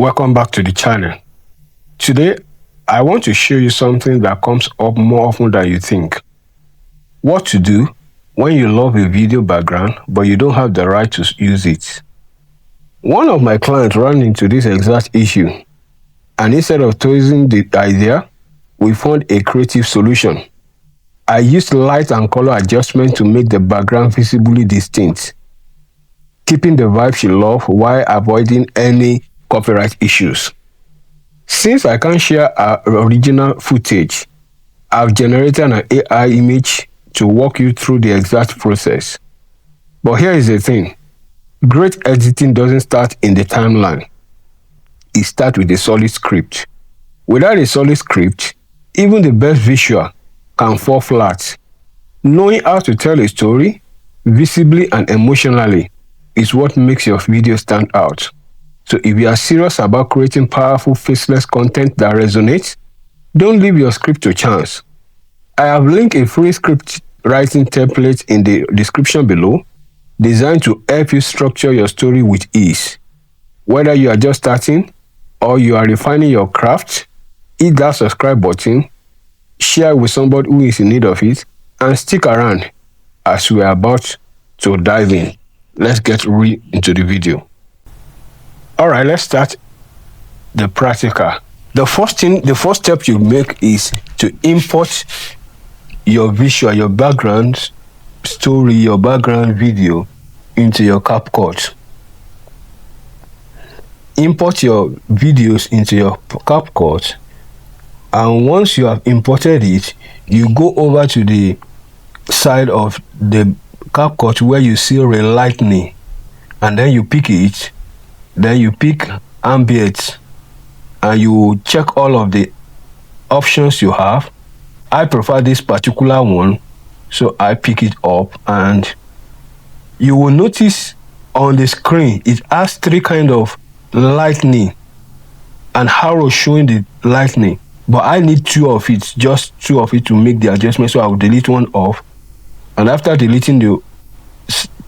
Welcome back to the channel. Today, I want to show you something that comes up more often than you think. What to do when you love a video background but you don't have the right to use it. One of my clients ran into this exact issue, and instead of tossing the idea, we found a creative solution. I used light and color adjustment to make the background visibly distinct, keeping the vibe she loved while avoiding any copyright issues. Since I can't share our original footage, I've generated an AI image to walk you through the exact process. But here is the thing. Great editing doesn't start in the timeline. It starts with a solid script. Without a solid script, even the best visual can fall flat. Knowing how to tell a story, visibly and emotionally, is what makes your video stand out. So if you are serious about creating powerful, faceless content that resonates, don't leave your script to chance. I have linked a free script writing template in the description below, designed to help you structure your story with ease. Whether you are just starting or you are refining your craft, hit that subscribe button, share with somebody who is in need of it, and stick around as we are about to dive in. Let's get real into the video. Alright, let's start the practical. The first step you make is to import your visual, your background story, your background video into your CapCut. Import your videos into your CapCut, and once you have imported it, you go over to the side of the CapCut where you see relighting, and then you pick it. Then you pick ambient, and you check all of the options you have. I prefer this particular one, so I pick it up, and you will notice on the screen it has three kind of lightning and arrow showing the lightning, but I need just two of it to make the adjustment, so I will delete one off, and after deleting the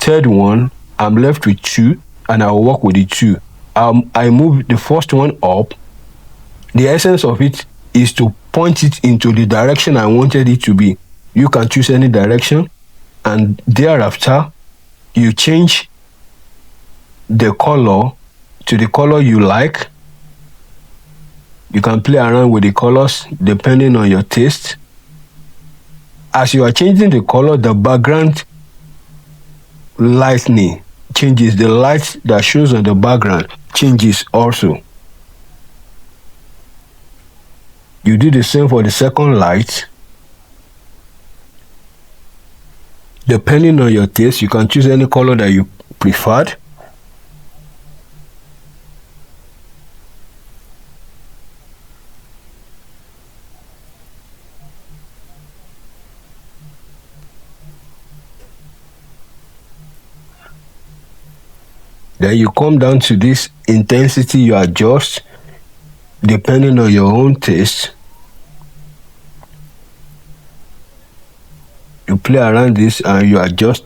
third one, I'm left with two, and I will work with the two. I move the first one up. The essence of it is to point it into the direction I wanted it to be. You can choose any direction, and thereafter you change the color to the color you like. You can play around with the colors depending on your taste. As you are changing the color, the background lightning changes. The light that shows on the background changes also. You do the same for the second light. Depending on your taste, you can choose any color that you preferred. Then you come down to this intensity, you adjust depending on your own taste. You play around this and you adjust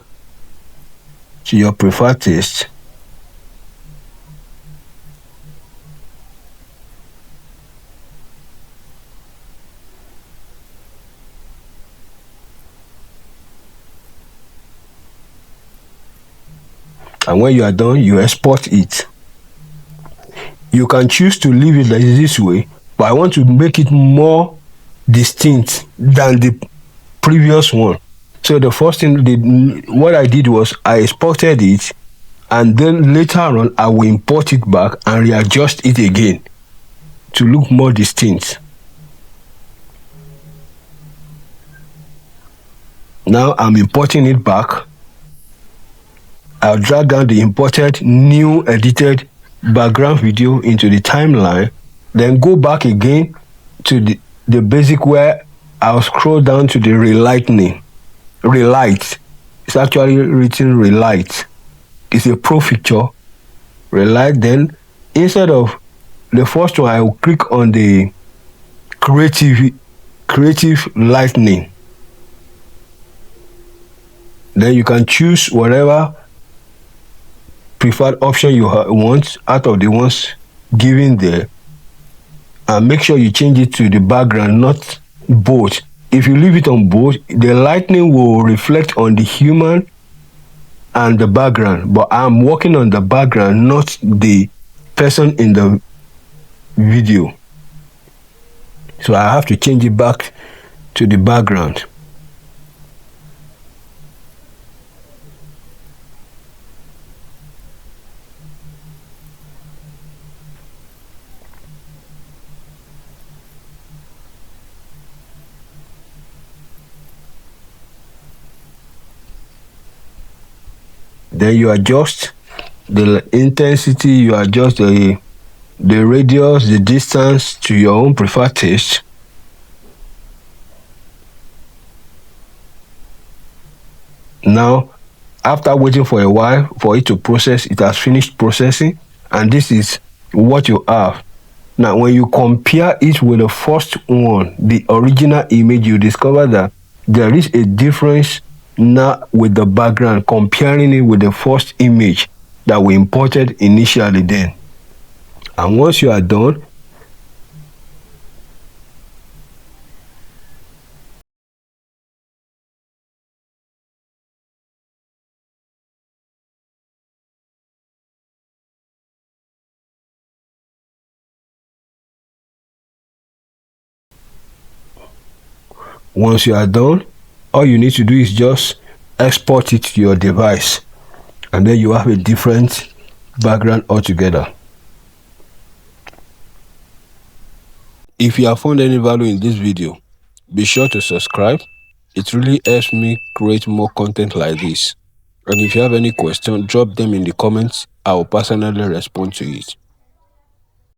to your preferred taste. And when you are done, you export it. You can choose to leave it like this way, but I want to make it more distinct than the previous one. So the first thing, what I did was I exported it, and then later on I will import it back and readjust it again to look more distinct. Now I'm importing it back. I'll drag down the imported, new edited background video into the timeline, then go back again to the basic where I'll scroll down to the relighting. Relight. It's actually written relight. It's a pro feature. Relight. Then instead of the first one, I will click on the creative lightning. Then you can choose whatever preferred option you want out of the ones given there, and make sure you change it to the background, not both. If you leave it on both, the lightning will reflect on the human and the background, but I'm working on the background, not the person in the video. So I have to change it back to the background. Then you adjust the intensity, you adjust the radius, the distance to your own preferred taste. Now, after waiting for a while for it to process, it has finished processing, and this is what you have. Now, when you compare it with the first one, the original image, you discover that there is a difference now with the background, comparing it with the first image that we imported initially then. And once you are done, all you need to do is just export it to your device, and then you have a different background altogether. If you have found any value in this video, be sure to subscribe. It really helps me create more content like this. And if you have any question, drop them in the comments. I will personally respond to it.